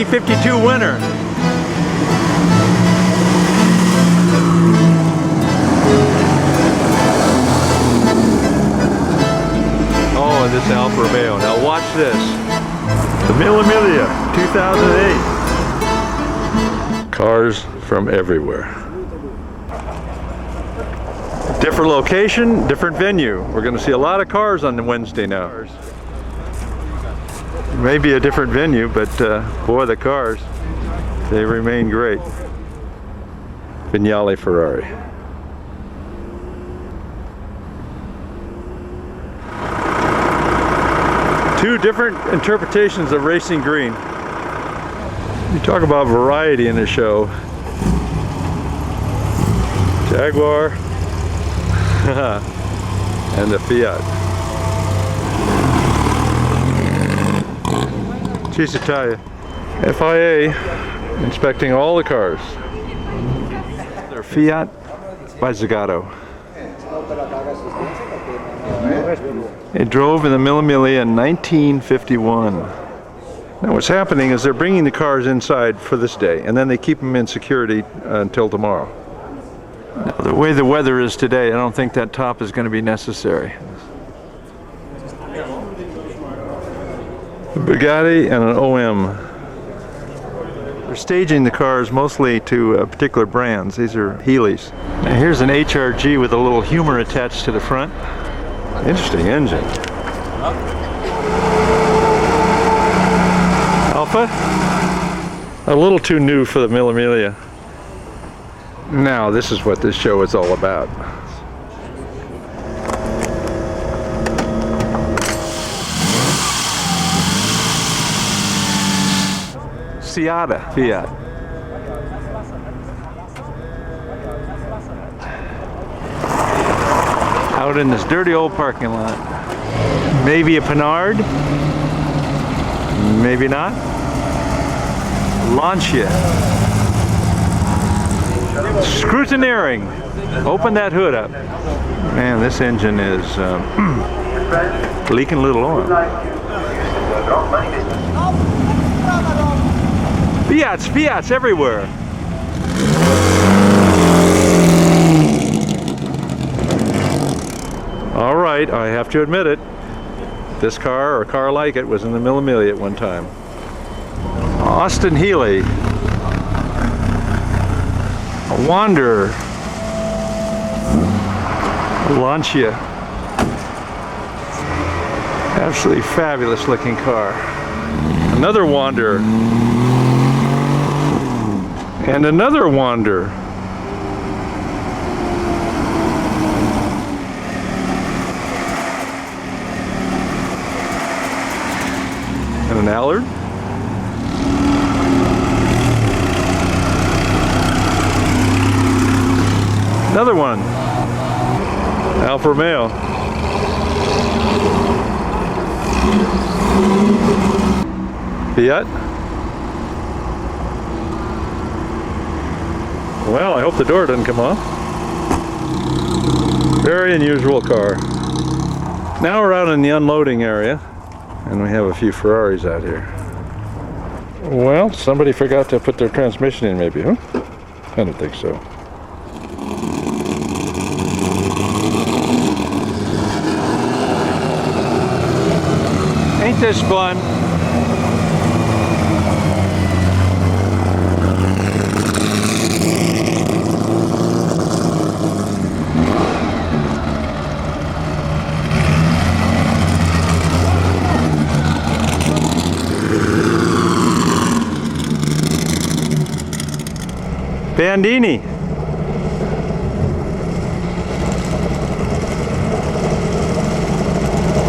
'52 winner. Oh, and this Alfa Romeo. Now watch this. The Mille Miglia 2008. Cars from everywhere. Different location, different venue. We're going to see a lot of cars on the Wednesday now. Maybe a different venue, but boy, the cars, they remain great. Vignale Ferrari. Two different interpretations of racing green. You talk about variety in the show. Jaguar and the Fiat. Cheese Italia. FIA inspecting all the cars. They're Fiat by Zagato. It drove in the Mille Miglia in 1951. Now what's happening is they're bringing the cars inside for this day, and then they keep them in security until tomorrow. Now, the way the weather is today, I don't think that top is going to be necessary. A Bugatti and an OM. They're staging the cars mostly to particular brands. These are Healey's. Now here's an HRG with a little Hummer attached to the front. Interesting engine. Alfa? A little too new for the Mille Miglia. Now this is what this show is all about. Fiat. Out in this dirty old parking lot. Maybe a Panhard? Maybe not. Lancia. Scrutineering. Open that hood up. Man, this engine is leaking a little oil. Fiats everywhere. All right, I have to admit it. This car, or a car like it, was in the Mille Miglia at one time. Austin Healey. A Wanderer. Lancia. Absolutely fabulous looking car. Another Wanderer. And another Wanderer. And an Allard. Another one. Alfa Romeo. Fiat. Well, I hope the door doesn't come off. Very unusual car. Now we're out in the unloading area, and we have a few Ferraris out here. Well, somebody forgot to put their transmission in maybe, huh? I don't think so. Ain't this fun? Bandini.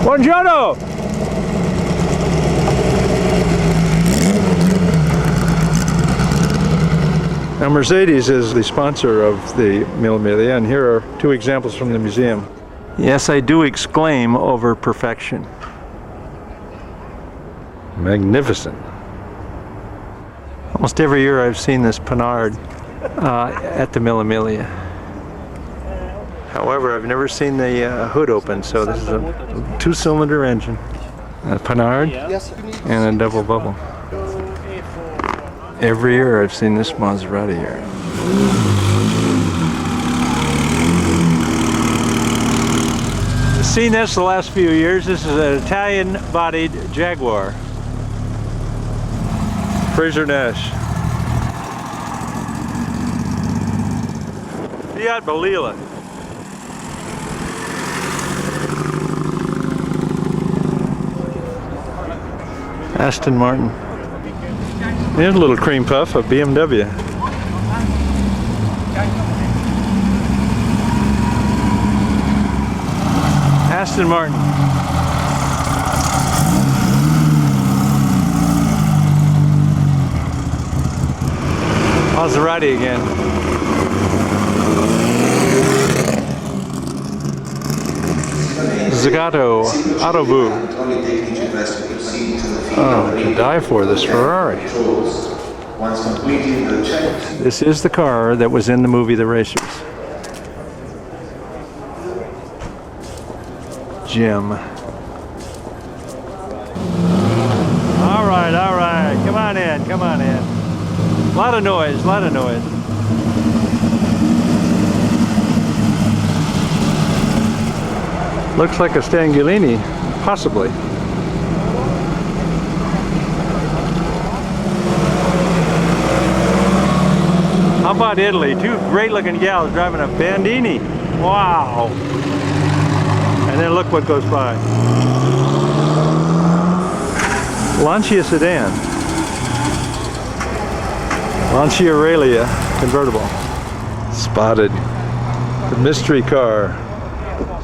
Buongiorno. Now Mercedes is the sponsor of the Mille Miglia, and here are two examples from the museum. Yes, I do exclaim over perfection. Magnificent. Almost every year I've seen this Panhard at the Mille Miglia. However, I've never seen the hood open, so this is a two-cylinder engine. A Panhard and a double bubble. Every year I've seen this Maserati here. Seen this the last few years. This is an Italian-bodied Jaguar. Fraser Nash. Fiat Balilla. Aston Martin. Here's a little cream puff of BMW. Aston Martin. Maserati again. Zagato Autobus. Oh, to die for this Ferrari. This is the car that was in the movie The Racers. Jim. All right. Come on in, come on in. A lot of noise, a lot of noise. Looks like a Stangolini, possibly. How about Italy? Two great looking gals driving a Bandini. Wow. And then look what goes by. Lancia sedan. Lancia Aurelia convertible. Spotted. The mystery car.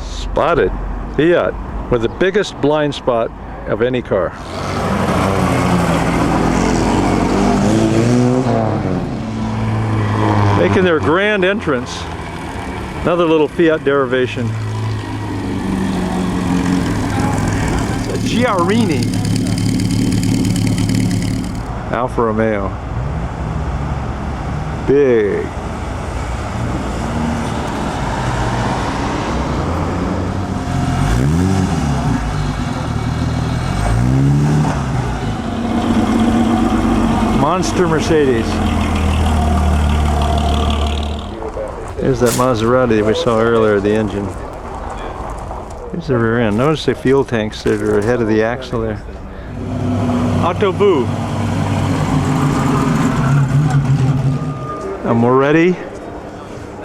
Spotted. Fiat. With the biggest blind spot of any car. Making their grand entrance. Another little Fiat derivation. It's a Giarini. Alfa Romeo. Big. Monster Mercedes. There's that Maserati that we saw earlier, the engine. Here's the rear end. Notice the fuel tanks that are ahead of the axle there. Autobus. A Moretti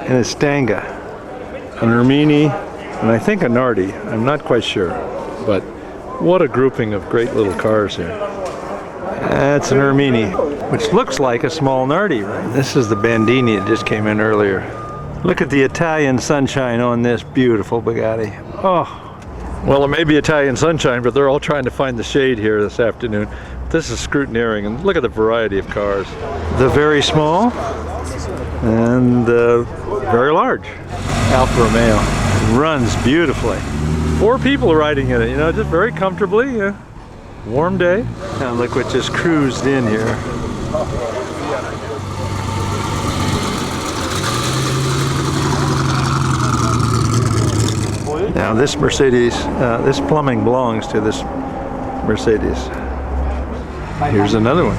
and a Stanga. An Urbino and I think a Nardi. I'm not quite sure. But what a grouping of great little cars here. That's an Urbino, which looks like a small Nardi, right? This is the Bandini that just came in earlier. Look at the Italian sunshine on this beautiful Bugatti. Oh. Well, it may be Italian sunshine, but they're all trying to find the shade here this afternoon. This is scrutineering, and look at the variety of cars. The very small and the very large. Alfa Romeo. It runs beautifully. 4 people riding in it, you know, just very comfortably. Yeah. Warm day. Now look what just cruised in here. Now this Mercedes, this plumbing belongs to this Mercedes. Here's another one.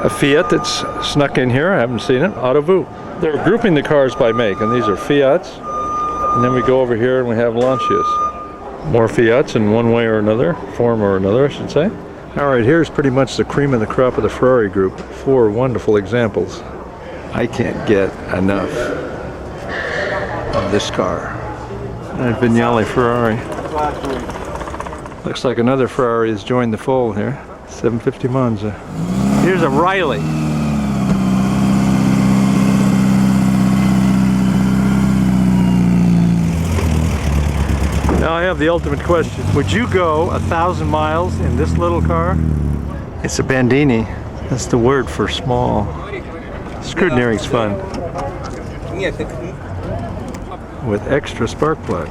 A Fiat that's snuck in here, I haven't seen it, Autobus. They're grouping the cars by make, and these are Fiats. And then we go over here and we have Lancias. More Fiats in one way or another, form or another, I should say. All right, here's pretty much the cream of the crop of the Ferrari group. 4 wonderful examples. I can't get enough of this car. And Vignale Ferrari. Looks like another Ferrari has joined the fold here. 750 Monza. Here's a Riley. Now I have the ultimate question. Would you go 1,000 miles in this little car? It's a Bandini. That's the word for small. Scrutineering's fun. With extra spark plug.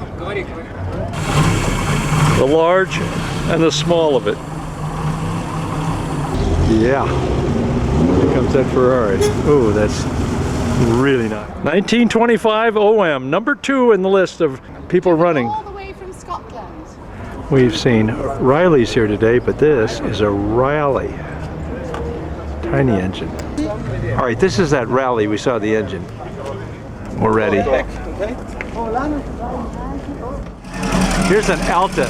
The large and the small of it. Yeah. Here comes that Ferrari. Oh, that's really nice. 1925 OM, number 2 in the list of people running. All the way from Scotland. We've seen Rileys here today, but this is a Rally. Tiny engine. All right, this is that Rally we saw the engine. We're ready. Here's an Alta.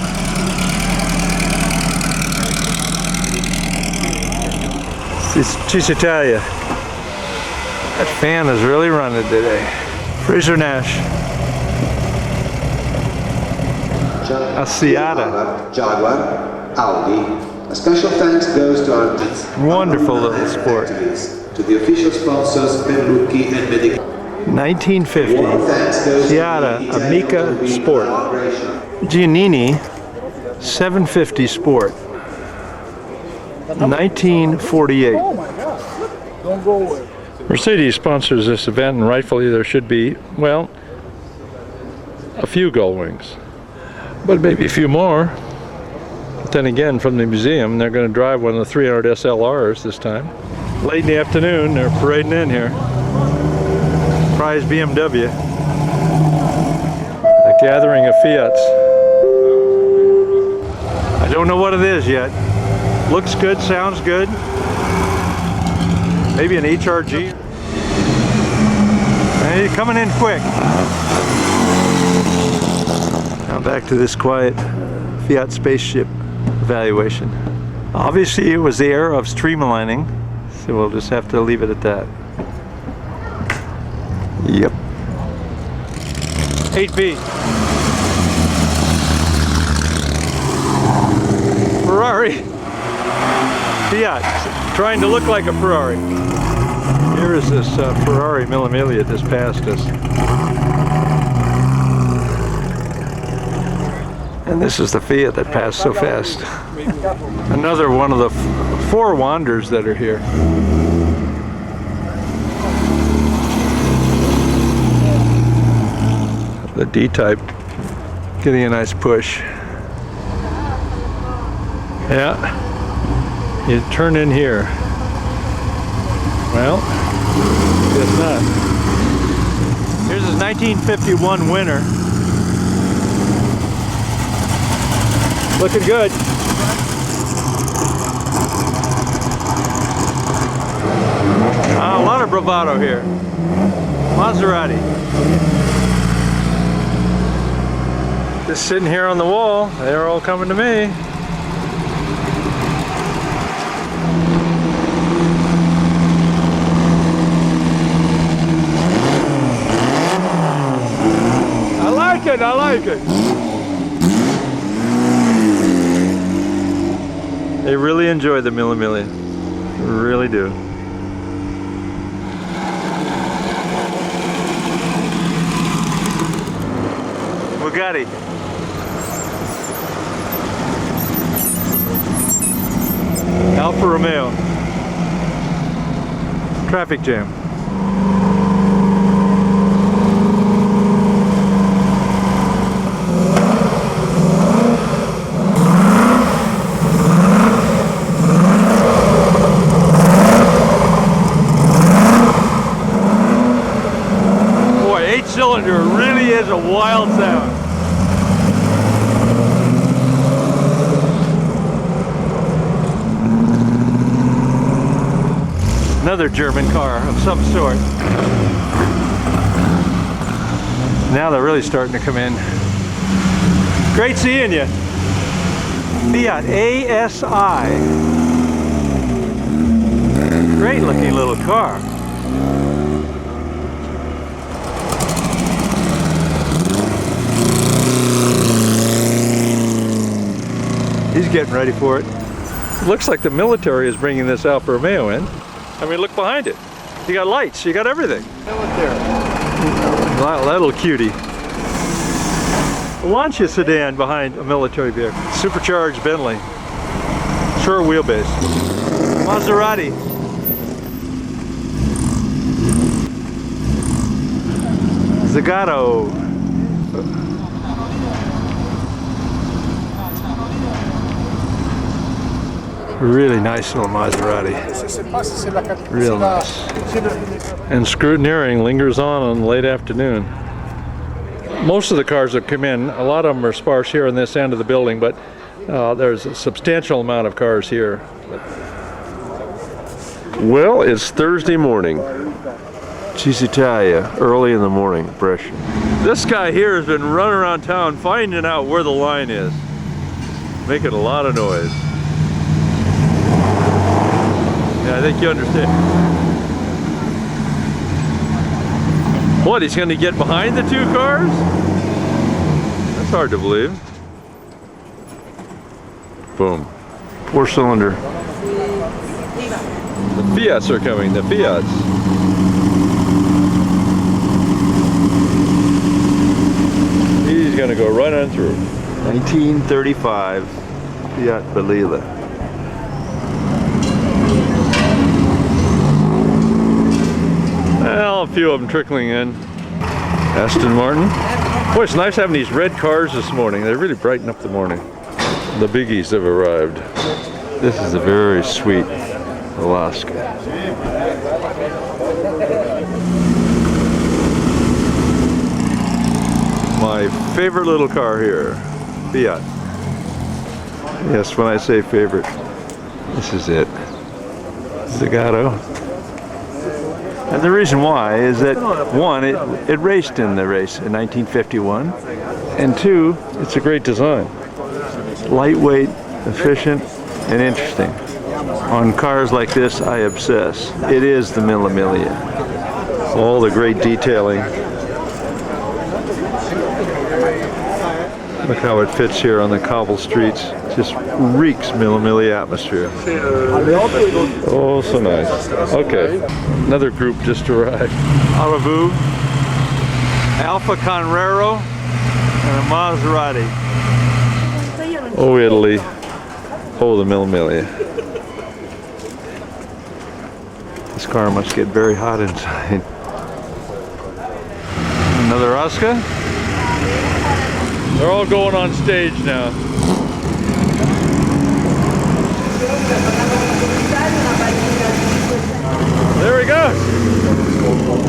Italia. That fan is really running today. Fraser Nash. A Seata. Jaguar, Audi. A special thanks goes to our wonderful little sport. To the official sponsors Vendley and Medical. 1950 Seata, a Mika Sport. Giannini 750 Sport. 1948. Mercedes sponsors this event, and rightfully there should be, well, a few gull wings, but maybe a few more. But then again, from the museum, they're going to drive one of the 300 SLRs this time. Late in the afternoon, they're parading in here. Prize BMW. A gathering of Fiats. I don't know what it is yet. Looks good, sounds good. Maybe an HRG. Hey, coming in quick. Now back to this quiet Fiat spaceship evaluation. Obviously it was the era of streamlining, so we'll just have to leave it at that. Yep. 8B. Ferrari. Fiat, trying to look like a Ferrari. Here is this Ferrari Mille Miglia just passed us. And this is the Fiat that passed so fast. Another one of the 4 Wanders that are here. The D-Type getting a nice push. Yeah, you turn in here. Well, guess not. Here's his 1951 winner. Looking good. A lot of bravado here. Maserati. Just sitting here on the wall. They're all coming to me. I like it. They really enjoy the Mille Miglia. Really do. Bugatti. Alfa Romeo. Traffic jam. Cylinder really is a wild sound. Another German car of some sort. Now they're really starting to come in. Great seeing you. Fiat ASI. Great looking little car. He's getting ready for it. Looks like the military is bringing this Alfa Romeo in. I mean, look behind it. You got lights, you got everything. That little cutie. A Lancia sedan behind a military vehicle. Supercharged Bentley. Short wheelbase. Maserati. Zagato. Really nice little Maserati. Real nice. And scrutineering lingers on late afternoon. Most of the cars that come in, a lot of them are sparse here on this end of the building, but there's a substantial amount of cars here. Well, it's Thursday morning. Cisitalia, early in the morning, fresh. This guy here has been running around town finding out where the line is. Making a lot of noise. Yeah, I think you understand. What, he's going to get behind the two cars? That's hard to believe. Boom. 4-cylinder. The Fiats are coming, the Fiats. He's going to go right on through. 1935 Fiat Balilla. Well, a few of them trickling in. Aston Martin. Boy, it's nice having these red cars this morning. They really brighten up the morning. The biggies have arrived. This is a very sweet Alaska. My favorite little car here, Fiat. Yes, when I say favorite, this is it. Zagato. And the reason why is that, one, it raced in the race in 1951, and two, it's a great design. Lightweight, efficient, and interesting. On cars like this, I obsess. It is the Mille Miglia. All the great detailing. Look how it fits here on the cobble streets. Just reeks Mille Miglia atmosphere. Oh, so nice. Okay, another group just arrived. Aravu, Alfa Conrero, and a Maserati. Oh, Italy. Oh, the Mille Miglia. This car must get very hot inside. Another Oscar. They're all going on stage now. There he goes.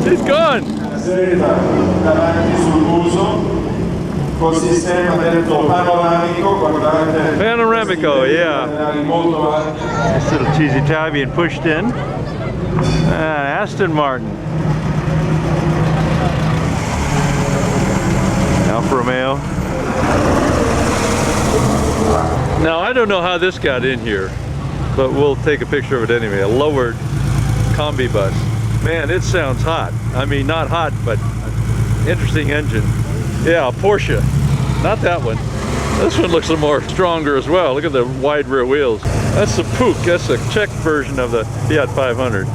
He's gone. Panoramico, yeah. This little cheesy tie being pushed in. Aston Martin. Alfa Romeo. Now, I don't know how this got in here, but we'll take a picture of it anyway. A lowered combi bus. Man, it sounds hot. I mean, not hot, but interesting engine. Yeah, a Porsche. Not that one. This one looks a little more stronger as well. Look at the wide rear wheels. That's the Puch. That's a Czech version of the Fiat 500.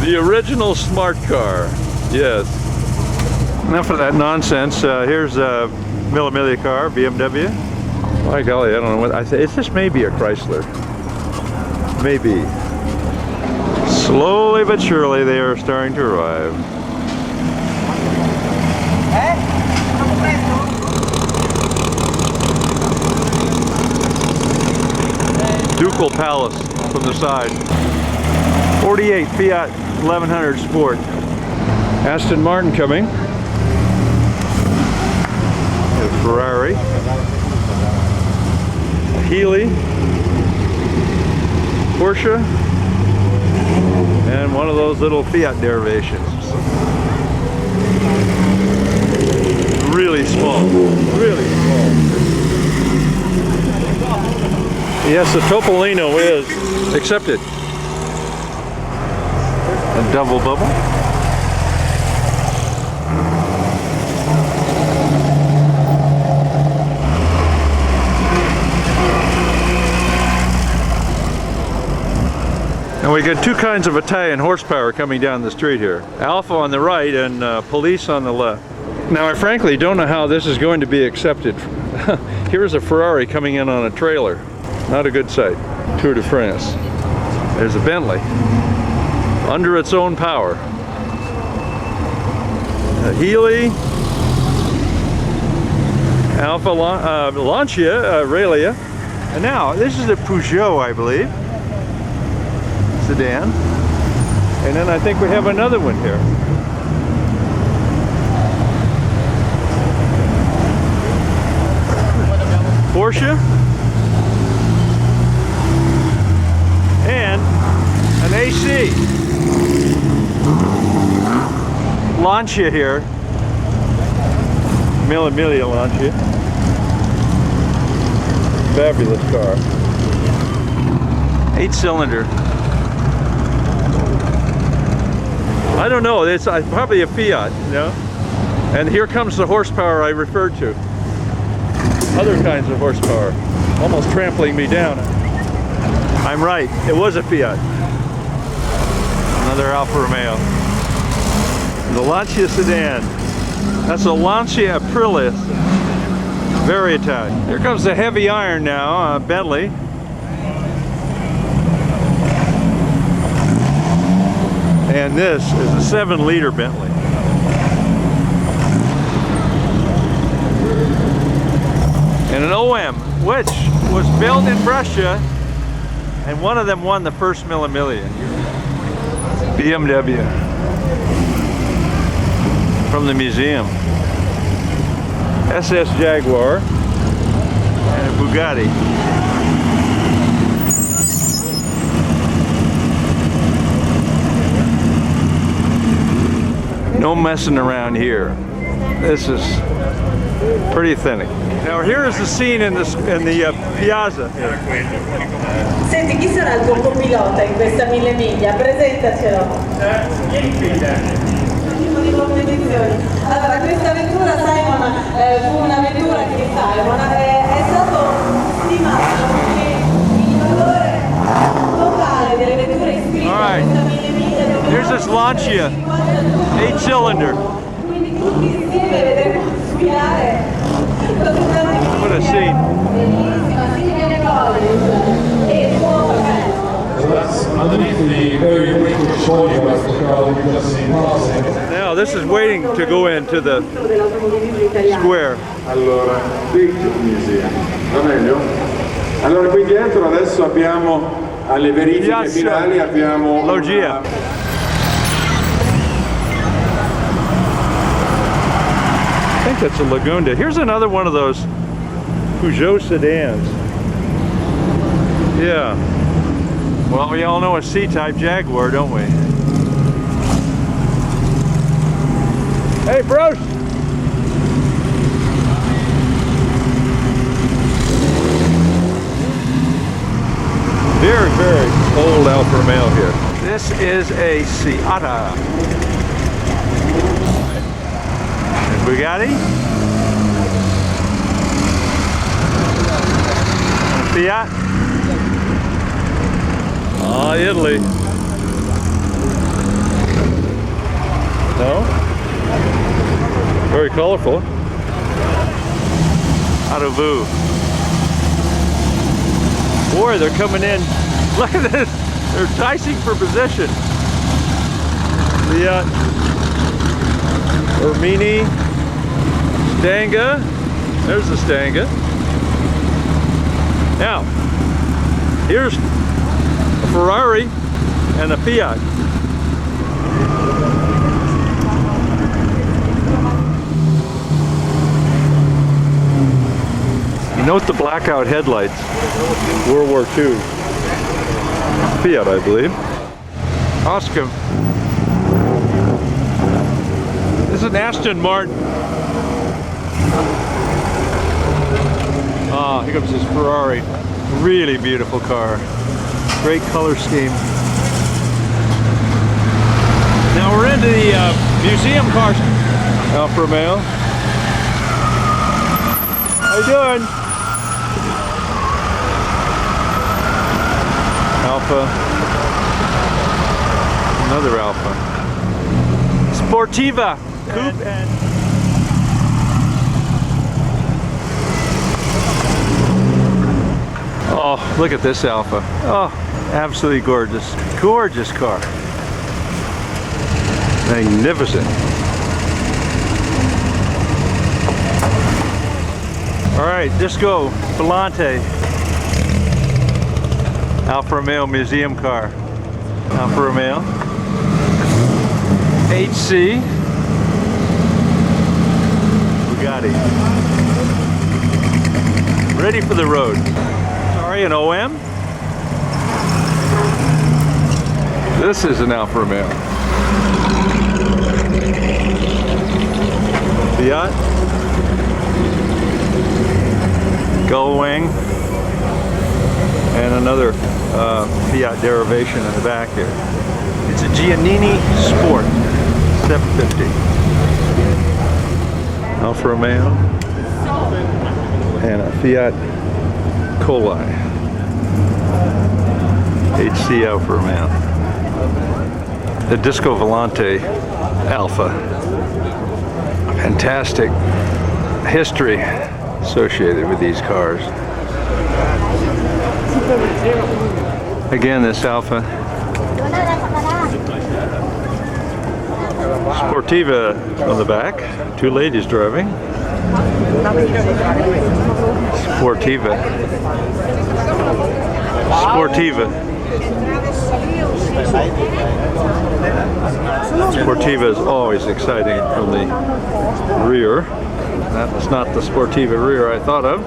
The original smart car. Yes. Enough of that nonsense. Here's a Mille Miglia car, BMW. My golly, I don't know what I say. It's just maybe a Chrysler. Maybe. Slowly but surely they are starting to arrive. Ducal Palace from the side. 48 Fiat 1100 Sport. Aston Martin coming. A Ferrari. Healy. Porsche. And one of those little Fiat derivations. Really small. Really small. Yes, the Topolino is accepted. A double bubble. And we got two kinds of Italian horsepower coming down the street here. Alfa on the right and police on the left. Now I frankly don't know how this is going to be accepted. Here's a Ferrari coming in on a trailer. Not a good sight. Tour de France. There's a Bentley. Under its own power. Healy, Alfa Lancia Mille, and now this is a Peugeot, I believe, sedan, and then I think we have another one here. Porsche and an AC. Lancia here. Mille Miglia Lancia. Fabulous car. 8-cylinder. I don't know, it's probably a Fiat, you know? And here comes the horsepower I referred to. Other kinds of horsepower. Almost trampling me down. I'm right, it was a Fiat. Another Alfa Romeo. The Lancia sedan. That's a Lancia Aprilis. Very Italian. Here comes the heavy iron now, Vendley. And this is a 7-liter Bentley. And an OM, which was built in Brescia, and one of them won the first Mille Miglia. BMW. From the museum. SS Jaguar and a Bugatti. No messing around here. This is pretty authentic. Now here is the scene in the piazza. Senti, chi sarà il tuo copilota in questa Mille Miglia? Presentacelo. Allora, questa vettura, Simon, fu un'avventura che Simon è stato stimato perché il valore totale delle vetture iscritte a questa Mille Miglia. Here's this Lancia, 8-cylinder. Quindi tutti insieme vedremo sfilare. What a scene. Underneath the very liquid soil of the car we've just seen passing. Now this is waiting to go into the square. Allora, Big Museum. Va meglio? Allora qui dietro adesso abbiamo alle verifiche finali abbiamo Logia. I think that's a Laguna. Here's another one of those Peugeot sedans. Yeah. Well, we all know a C-type Jaguar, don't we? Hey, Bruce! Very, very old Alfa Romeo here. This is a Seata. Bugatti. Fiat. Ah, Italy. No? Very colorful. Autovu. Boy, they're coming in. Look at this. They're dicing for position. Fiat. Urbino. Stanga. There's the Stanga. Now, here's a Ferrari and a Fiat. Note the blackout headlights. World War II. Fiat, I believe. Oscar. This is an Aston Martin. Ah, here comes this Ferrari. Really beautiful car. Great color scheme. Now we're into the museum cars. Alfa Romeo. How you doing? Alfa. Another Alfa. Sportiva. Coupe and oh, look at this Alfa. Oh, absolutely gorgeous. Gorgeous car. Magnificent. All right, DISCO Volanti. Alfa Romeo museum car. Alfa Romeo. HC. Bugatti. Ready for the road. Sorry, an OM. This is an Alfa Romeo. Fiat. Gull wing. And another Fiat derivation in the back here. It's a Giannini Sport 750. Alfa Romeo. And a Fiat Coli. HC Alfa Romeo. The DISCO Volanti Alpha. Fantastic history associated with these cars. Again, this Alpha Sportiva on the back. Two ladies driving. Sportiva. Sportiva is always exciting from the rear. That was not the Sportiva rear I thought of.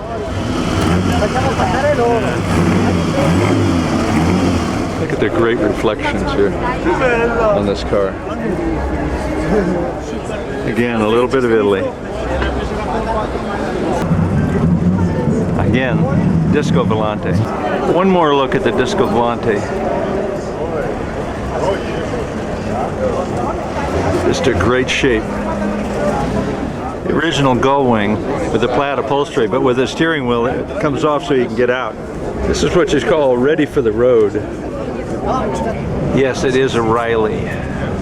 Look at the great reflections here on this car. Again, a little bit of Italy. Again, DISCO Volanti. One more look at the DISCO Volanti. Just a great shape. The original gull wing with the plaid upholstery, but with a steering wheel that comes off so you can get out. This is what you call ready for the road. Yes, it is a Riley.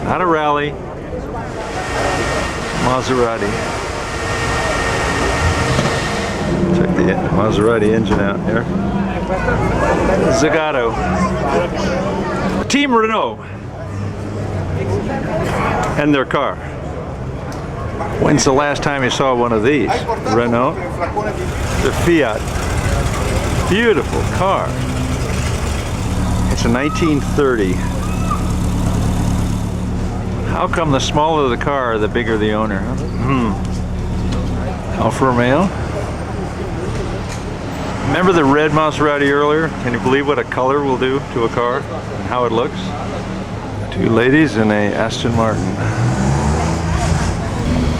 Not a Rally. Maserati. Check the Maserati engine out here. Zagato. Team Renault. And their car. When's the last time you saw one of these? Renault. The Fiat. Beautiful car. It's a 1930. How come the smaller the car, the bigger the owner? Alfa Romeo. Remember the red Maserati earlier? Can you believe what a color will do to a car and how it looks? Two ladies in a Aston Martin.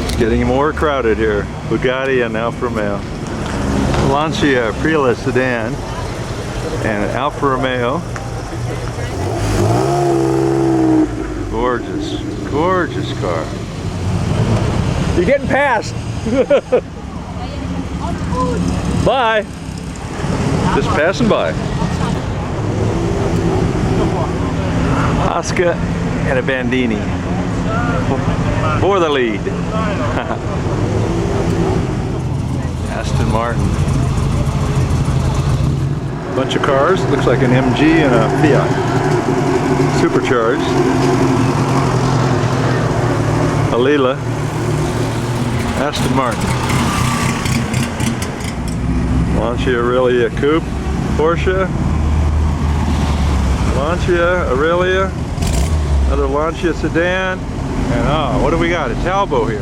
It's getting more crowded here. Bugatti and Alfa Romeo. Lancia Mille sedan and Alfa Romeo. Gorgeous, gorgeous car. You're getting past. Bye. Just passing by. Oscar and a Bandini for the lead. Aston Martin. Bunch of cars. Looks like an MG and a Fiat. Supercharged. Alila. Aston Martin. Lancia Aurelia Coupe. Porsche. Lancia Aurelia. Another Lancia sedan. And what do we got? A Talbot here.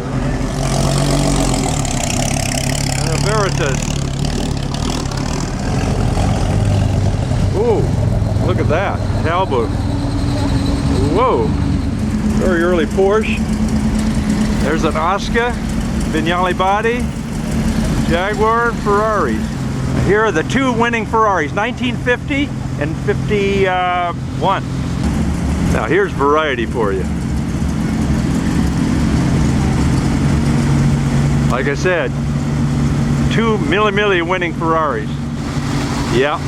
And a Veritas. Ooh, look at that. Talbot. Whoa. Very early Porsche. There's an Oscar. Vignale body. Jaguar and Ferrari. Here are the two winning Ferraris, 1950 and 51. Now here's variety for you. Like I said, two Mille Miglia winning Ferraris. Yeah,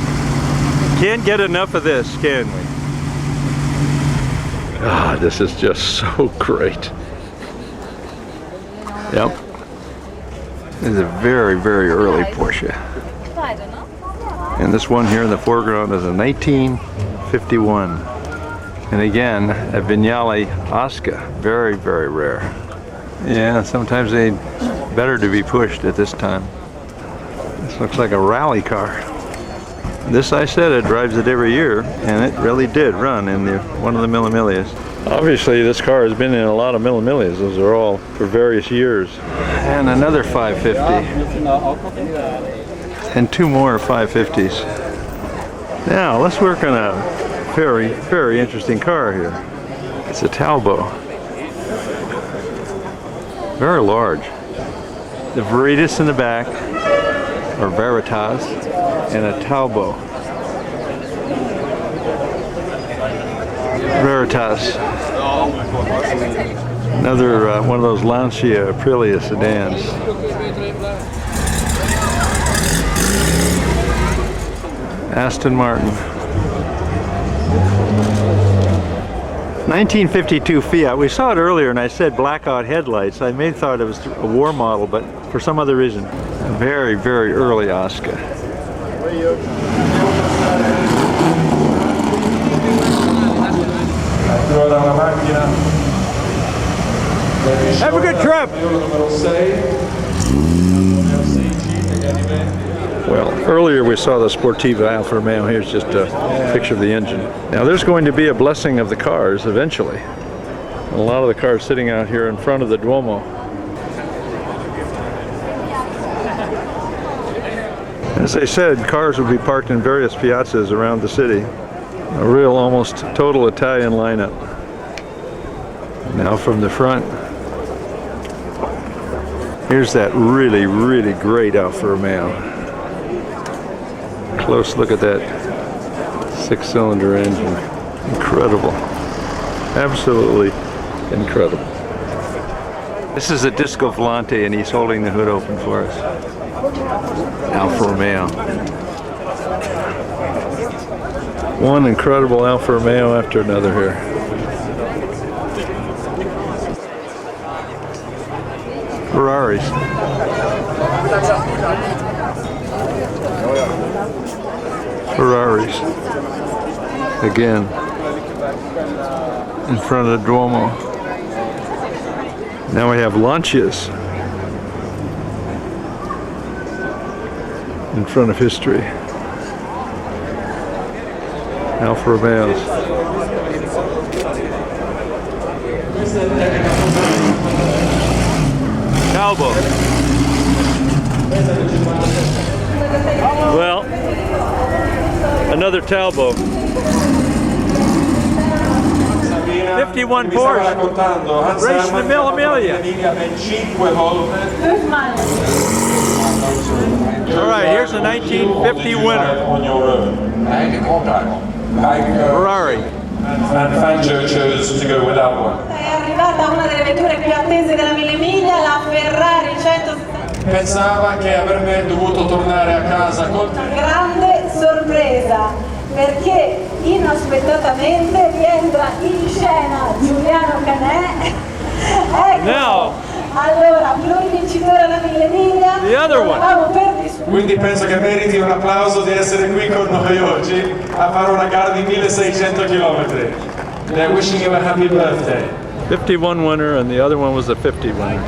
can't get enough of this, can we? This is just so great. Yep. This is a very, very early Porsche. And this one here in the foreground is a 1951. And again, a Vignale Oscar. Very, very rare. Yeah, sometimes they better to be pushed at this time. This looks like a rally car. This, I said, it drives it every year, and it really did run in one of the Mille Miglias. Obviously, this car has been in a lot of Mille Miglias. Those are all for various years. And another 550. And two more 550s. Now, let's work on a very, very interesting car here. It's a Talbot. Very large. The Veritas in the back, or Veritas, and a Talbot. Veritas. Another one of those Lancia Aprilia sedans. Aston Martin. 1952 Fiat. We saw it earlier and I said blackout headlights. I may have thought it was a war model, but for some other reason. A very, very early Oscar. Have a good trip! Well, earlier we saw the Sportiva Alfa Romeo. Here's just a picture of the engine. Now there's going to be a blessing of the cars eventually. A lot of the cars sitting out here in front of the Duomo. As I said, cars will be parked in various piazzas around the city. A real, almost total Italian lineup. Now from the front, here's that really, really great Alfa Romeo. Close look at that 6-cylinder engine. Incredible. Absolutely incredible. This is a DISCO Volanti and he's holding the hood open for us. Alfa Romeo. One incredible Alfa Romeo after another here. Ferraris. Ferraris. Again. In front of the Duomo. Now we have Lancias. In front of history. Alfa Romeos. Talbot. Well, another Talbot. 51 Porsche. Racing the Mille Miglia. All right, here's the 1950 winner. Ferrari. And Fangio chose to go with that one. È arrivata una delle vetture più attese della Mille Miglia, la Ferrari 160. Pensava che avrebbe dovuto tornare a casa con Grande sorpresa, perché inaspettatamente rientra in scena Giuliano Canè. Ecco. Now, Allora, plurivincitore alla Mille Miglia. The other one. Quindi penso che meriti un applauso di essere qui con noi oggi a fare una gara di 1600 km. They're wishing you a happy birthday. 51 winner and the other one was the 50 winner.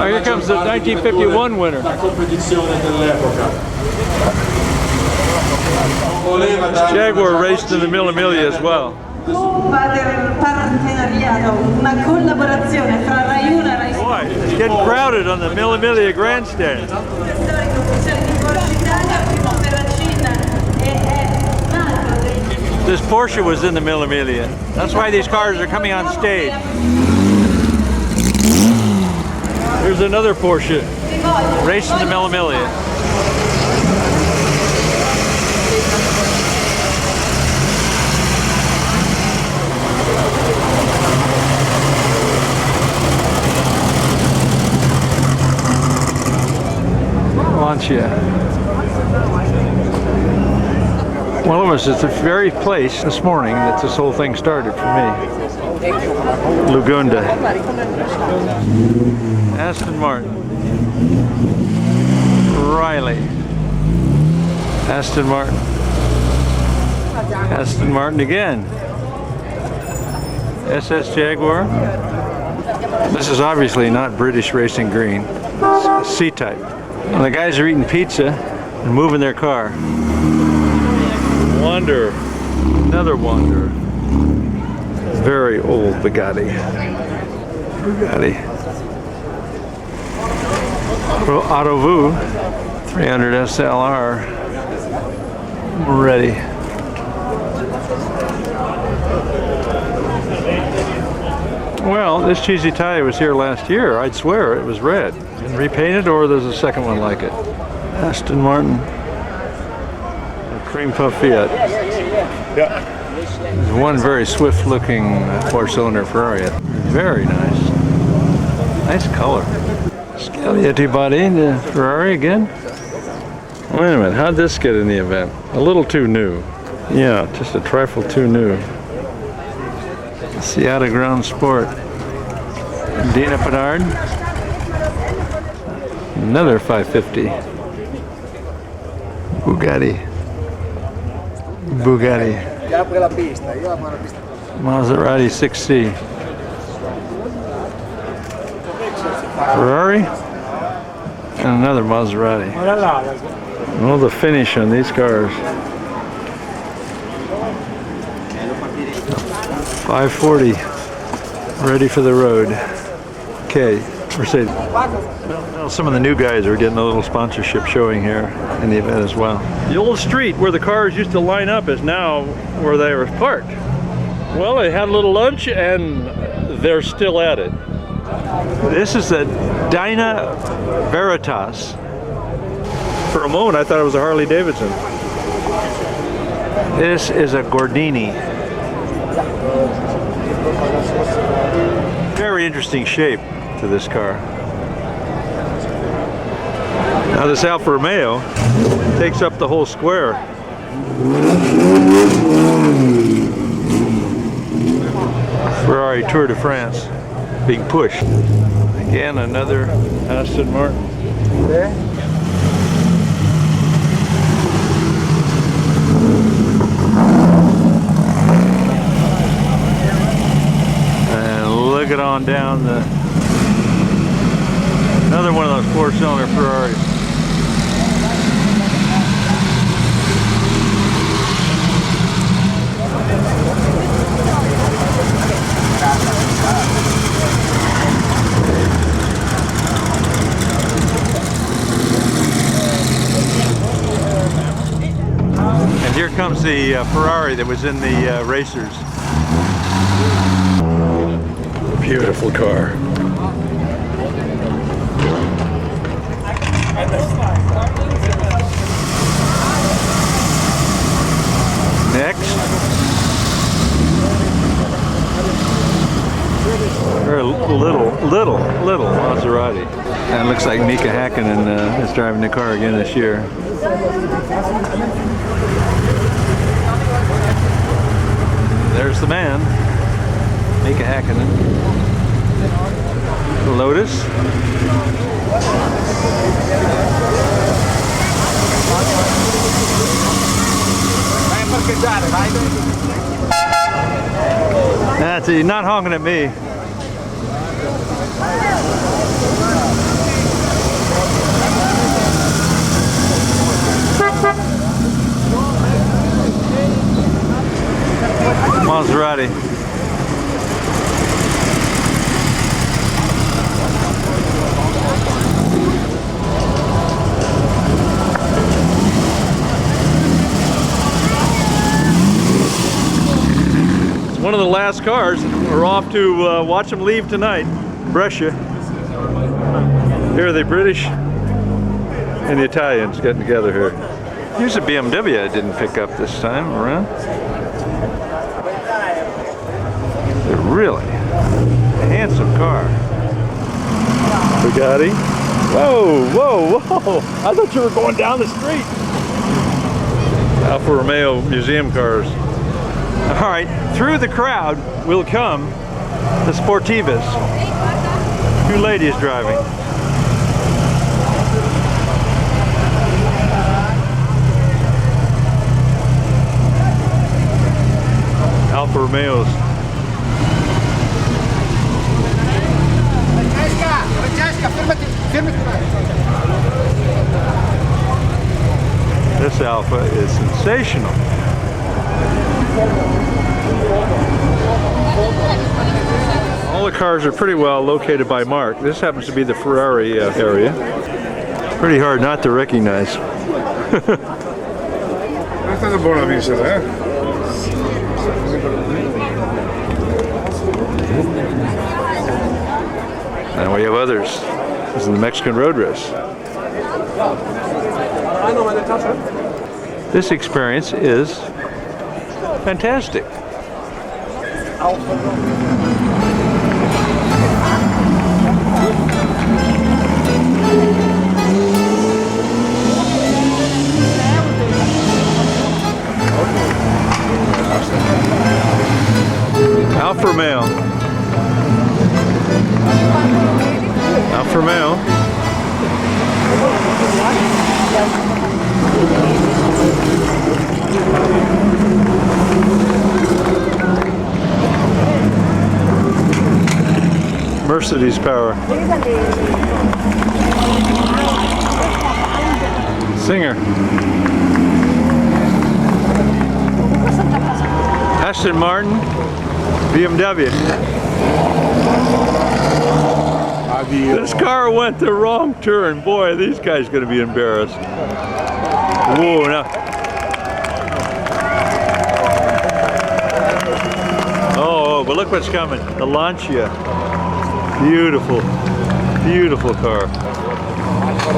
Oh, here comes the 1951 winner. La competizione dell'epoca. Jaguar raced in the Mille Miglia as well. Una collaborazione fra Rai 1 e Rai 2. Boy, it's getting crowded on the Mille Miglia grandstand. This Porsche was in the Mille Miglia. That's why these cars are coming on stage. Here's another Porsche racing the Mille Miglia. Lancia. Well, it was at the very place this morning that this whole thing started for me. Lugunda. Aston Martin. Riley. Aston Martin. Aston Martin again. SS Jaguar. This is obviously not British racing green. It's C-type. And the guys are eating pizza and moving their car. Wander. Another Wander. Very old Bugatti. Autovu 300 SLR. Ready. Well, this cheesy Italia was here last year. I'd swear it was red. And repainted, or there's a second one like it. Aston Martin. A cream puff Fiat. There's one very swift looking four-cylinder Ferrari. Very nice. Nice color. Scaglietti body, the Ferrari again. Wait a minute, how'd this get in the event? A little too new. Yeah, just a trifle too new. Seattle Ground Sport. Dina Pinard. Another 550. Bugatti. Maserati 6C. Ferrari. And another Maserati. Oh, the finish on these cars. 540. Ready for the road. Okay, Mercedes. Well, some of the new guys are getting a little sponsorship showing here in the event as well. The old street where the cars used to line up is now where they were parked. Well, they had a little lunch and they're still at it. This is the Dyna Veritas. For a moment I thought it was a Harley Davidson. This is a Gordini. Very interesting shape to this car. Now this Alfa Romeo takes up the whole square. Ferrari Tour de France being pushed. Again, another Aston Martin. And look it on down the another one of those four-cylinder Ferraris. And here comes the Ferrari that was in the racers. Beautiful car. Next. Very little Maserati. And it looks like Mika Häkkinen is driving the car again this year. There's the man, Mika Häkkinen. Lotus. That's it, he's not honking at me. Maserati. It's one of the last cars. We're off to watch them leave tonight. Brescia. Here are the British and the Italians getting together here. Here's a BMW I didn't pick up this time around. Really handsome car. Bugatti. Whoa, whoa, whoa! I thought you were going down the street. Alfa Romeo museum cars. All right, through the crowd will come the Sportivas. Two ladies driving. Romeos. This Alfa is sensational. All the cars are pretty well located by mark. This happens to be the Ferrari area. Pretty hard not to recognize. And we have others. This is the Mexican road race. This experience is fantastic. Alfa Romeo. Alfa Romeo. Mercedes power. Singer. Aston Martin. BMW. This car went the wrong turn. Boy, these guys are going to be embarrassed. Whoa, now. Oh, but look what's coming. The Lancia. Beautiful, beautiful car. Alfa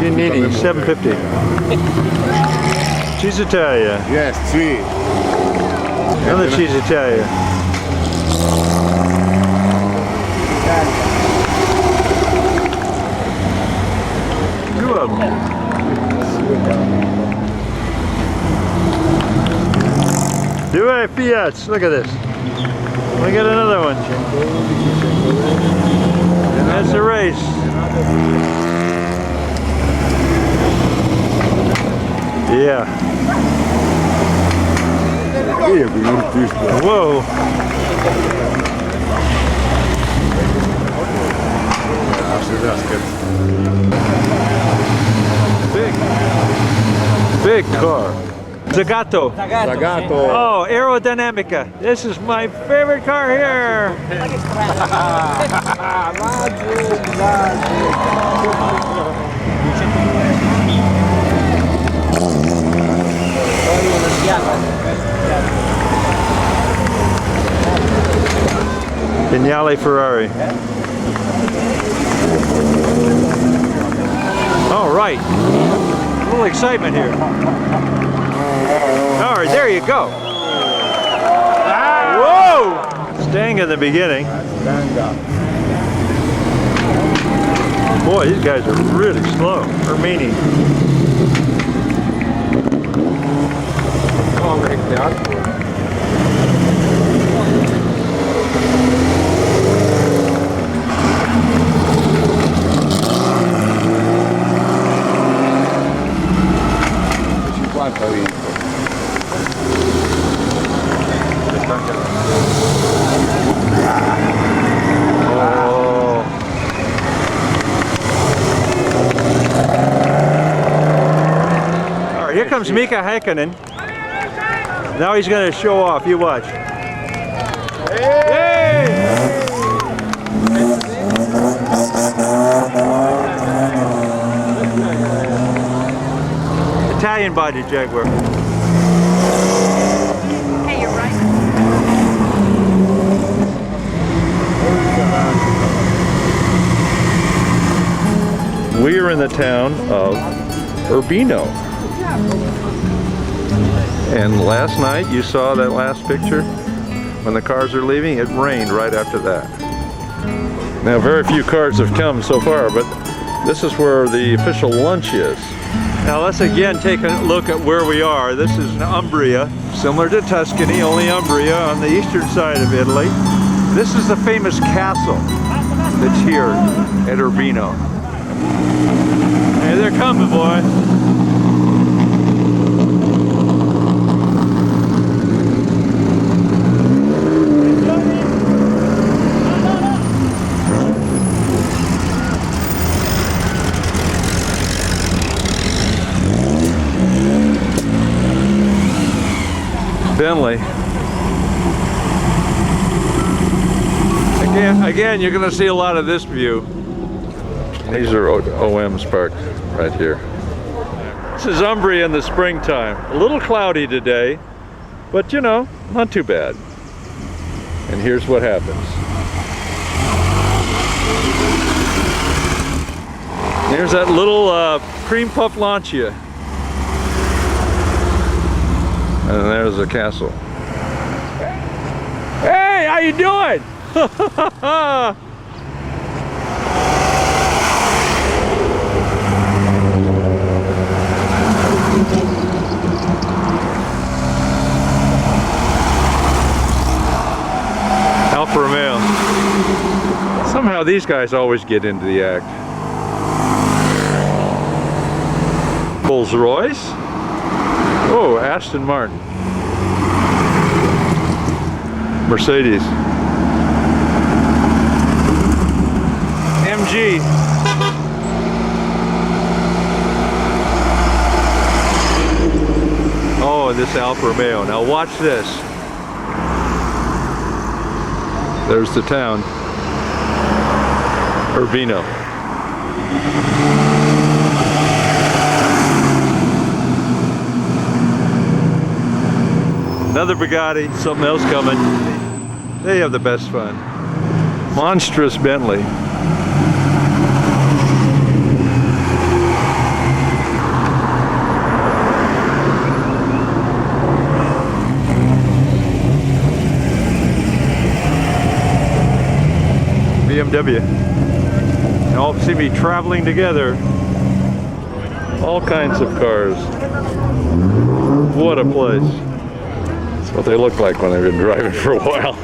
Romeo. 750. Cheese Italia. Yes, 3. Another cheese Italia. Two of them. Due Fiats. Look at this. We got another one. And that's the race. Yeah. Whoa. Big car. Zagato. Zagato. Oh, aerodynamica. This is my favorite car here. Vignale Ferrari. All right. A little excitement here. All right, there you go. Whoa! Staying in the beginning. Boy, these guys are really slow. Urbino. Here comes Mika Häkkinen. Now he's going to show off. You watch. Hey! Italian body Jaguar. Hey, you're right. We are in the town of Urbino. And last night, you saw that last picture? When the cars are leaving, it rained right after that. Now, very few cars have come so far, but this is where the official lunch is. Now, let's again take a look at where we are. This is Umbria, similar to Tuscany, only Umbria on the eastern side of Italy. This is the famous castle that's here at Urbino. Hey, they're coming, boy. Vendley. Again, you're going to see a lot of this view. These are OMs parked right here. This is Umbria in the springtime. A little cloudy today, but you know, not too bad. And here's what happens. There's that little cream puff Lancia. And there's the castle. Hey, how you doing? Alfa Romeo. Somehow these guys always get into the act. Rolls Royce. Oh, Aston Martin. Mercedes. MG. Oh, this Alfa Romeo. Now watch this. There's the town. Urbino. Another Bugatti, something else coming. They have the best fun. Monstrous Bentley. BMW. And all seem to be traveling together. All kinds of cars. What a place. That's what they look like when they've been driving for a while.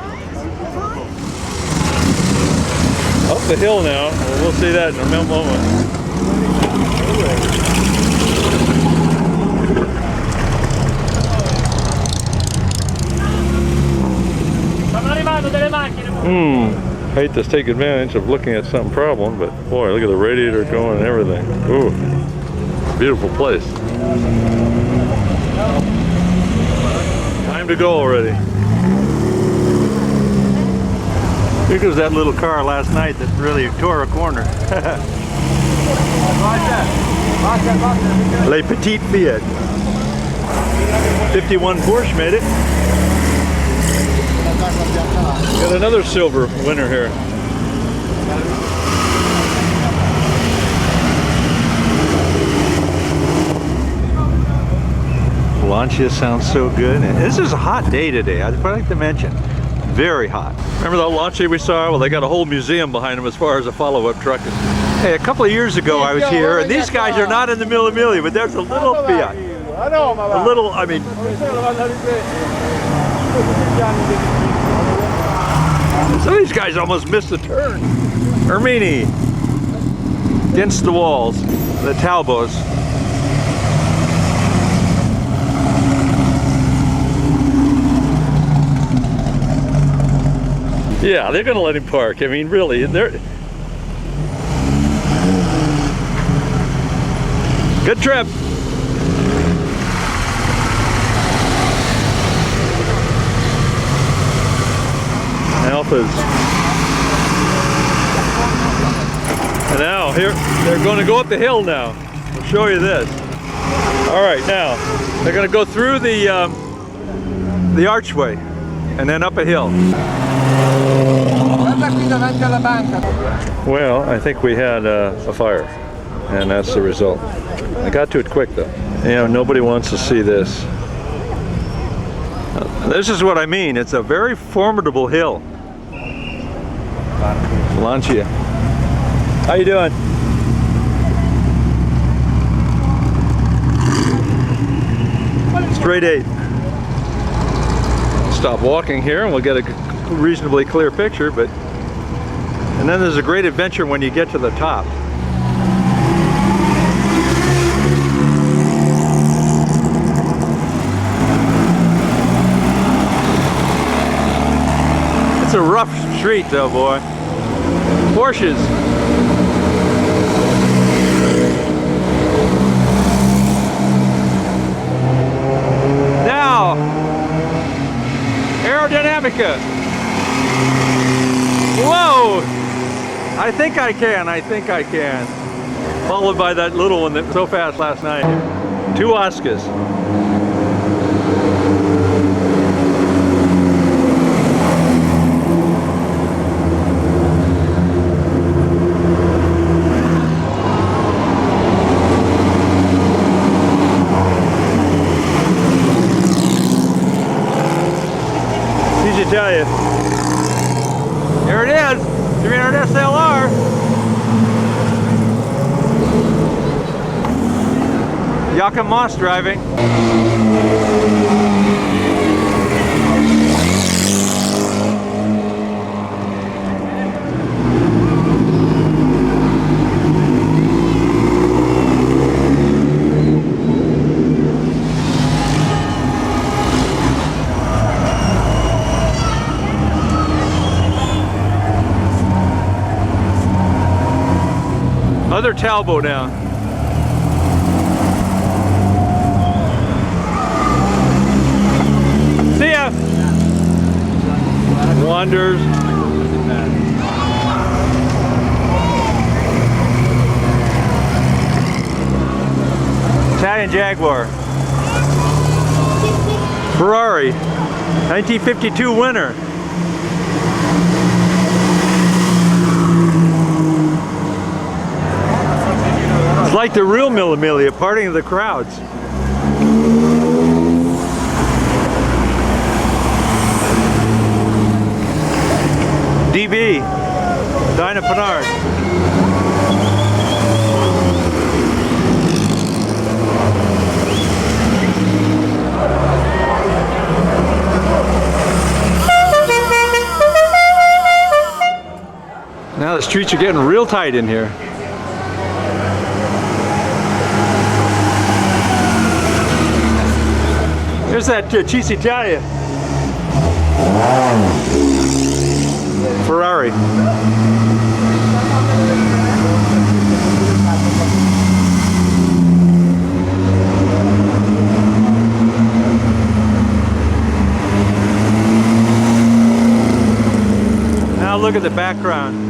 Up the hill now. Well, we'll see that in a moment. Hate to take advantage of looking at some problem, but boy, look at the radiator going and everything. Ooh, beautiful place. Time to go already. Here goes that little car last night that really tore a corner. Les Petites Fiat. 51 Porsche made it. Got another silver winner here. Lancia sounds so good. And this is a hot day today, I'd like to mention. Very hot. Remember that Lancia we saw? Well, they got a whole museum behind them as far as a follow-up truck is. Hey, a couple of years ago I was here, and these guys are not in the Mille Miglia, but there's a little Fiat. A little, I mean... Some of these guys almost missed a turn. Urbino. Against the walls. The Talbos. Yeah, they're gonna let him park. I mean, really, they're... Good trip. Alphas. And now, here, they're going to go up the hill now. I'll show you this. All right, now, they're going to go through the archway and then up a hill. Well, I think we had a fire, and that's the result. I got to it quick, though. You know, nobody wants to see this. This is what I mean. It's a very formidable hill. Lancia. How you doing? Straight 8. Stop walking here and we'll get a reasonably clear picture, but and then there's a great adventure when you get to the top. It's a rough street though, boy. Porsches. Now, Oscar. Whoa! I think I can, I think I can. Followed by that little one that was so fast last night. 2 Oscars. Tell you. There it is, 300 SLR. Joachim Moss driving. Other Talbot down. See ya! Wonders. Italian Jaguar. Ferrari. 1952 winner. It's like the real Mille Miglia, parting of the crowds. DB, Dinah Pinard. Now the streets are getting real tight in here. There's that Cheese Italia. Ferrari. Now look at the background.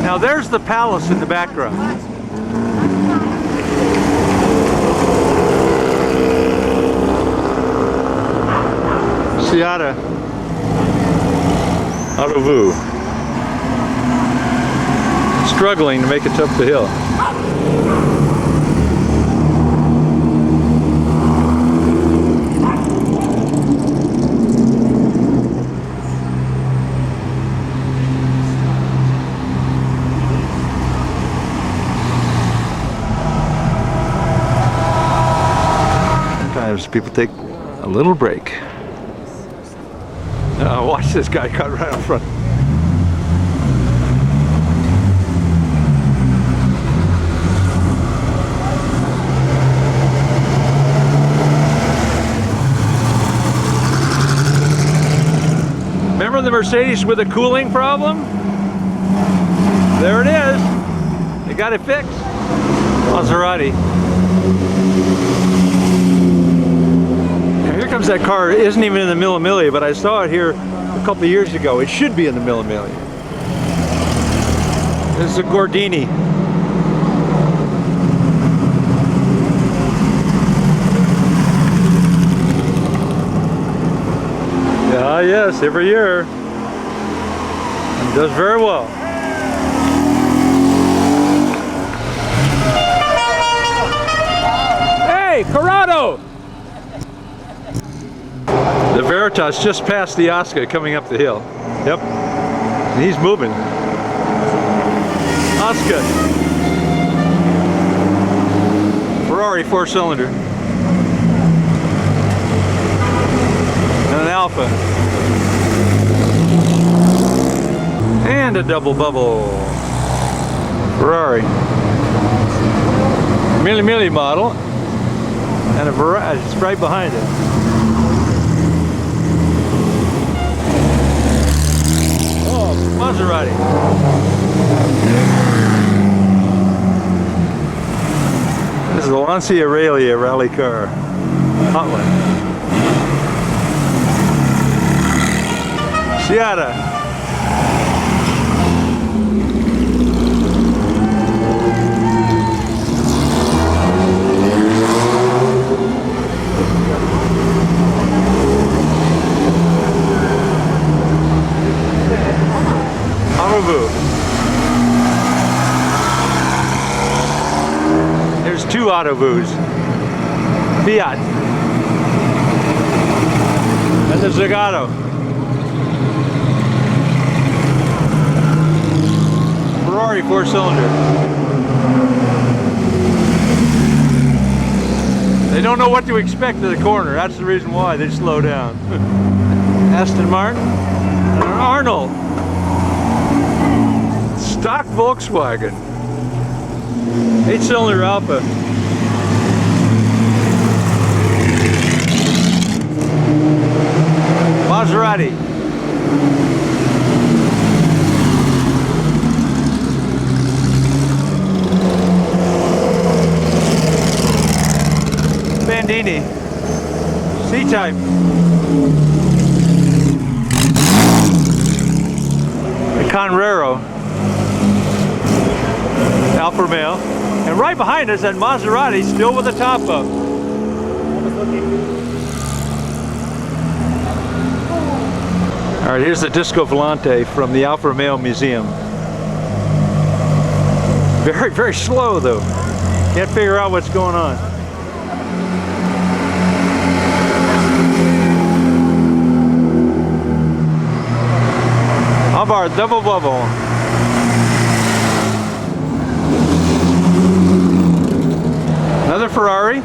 Now there's the palace in the background. Seata Auto Vu. Struggling to make it up the hill. Sometimes people take a little break. Watch this guy cut right up front. Remember the Mercedes with a cooling problem? There it is. They got it fixed. Maserati. Here comes that car. It isn't even in the Mille Miglia, but I saw it here a couple of years ago. It should be in the Mille Miglia. This is a Gordini. Ah, yes, every year. And does very well. Hey, Corrado! The Veritas just passed the Oscar coming up the hill. Yep. And he's moving. Oscar. Ferrari 4-cylinder. And an Alfa. And a double bubble. Ferrari. Mille Miglia model. And a Ferrari, it's right behind it. Maserati. This is the Lancia Mille rally car. Hot one. Seata. There's two Autovus. Fiat. And the Zagato. Ferrari 4-cylinder. They don't know what to expect at the corner. That's the reason why they slow down. Aston Martin and an Arnold. Stock Volkswagen. 8-cylinder Alfa. Maserati. Bandini. C-Type. The Conrero. Alfa Romeo. And right behind us, that Maserati, still with the top up. All right, here's the Disco Volante from the Alfa Romeo Museum. Very, very slow though. Can't figure out what's going on. Abarth double bubble. Another Ferrari.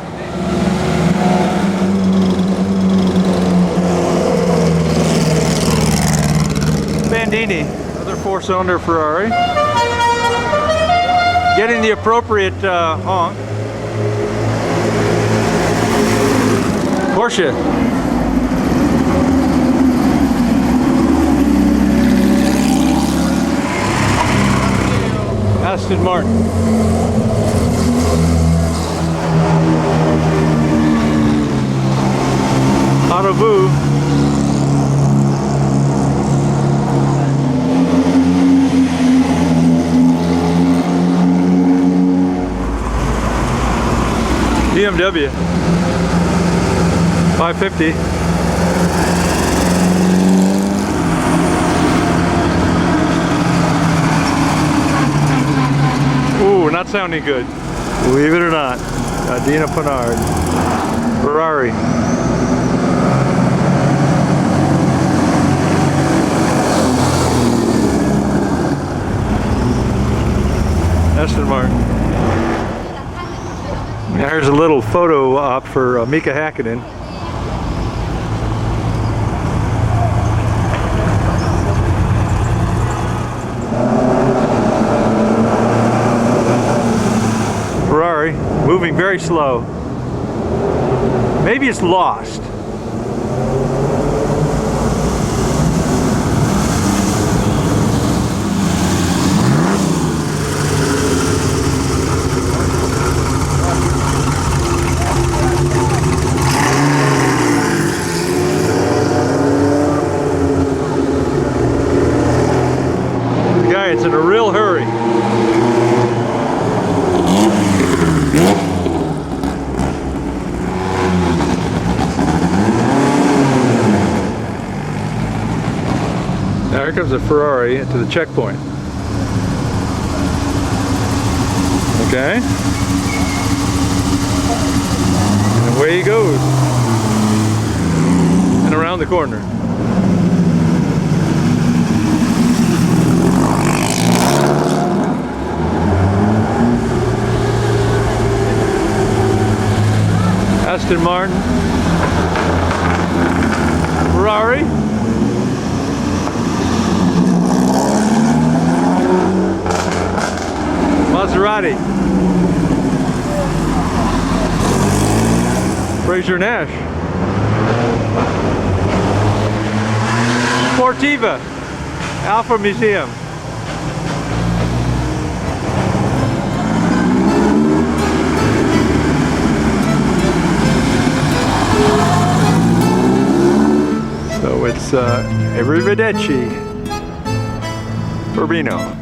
Bandini, another 4-cylinder Ferrari. Getting the appropriate honk. Porsche. Aston Martin. Autovu. BMW 550. Ooh, not sounding good. Believe it or not. Dina Pinard. Ferrari. Aston Martin. Here's a little photo op for Mika Häkkinen. Ferrari, moving very slow. Maybe it's lost. It's in a real hurry. Now here comes a Ferrari into the checkpoint. Okay. And away he goes. And around the corner. Aston Martin, Ferrari, Maserati, Fraser Nash, Sportiva, Alfa Museum. Arrivederci, Urbino.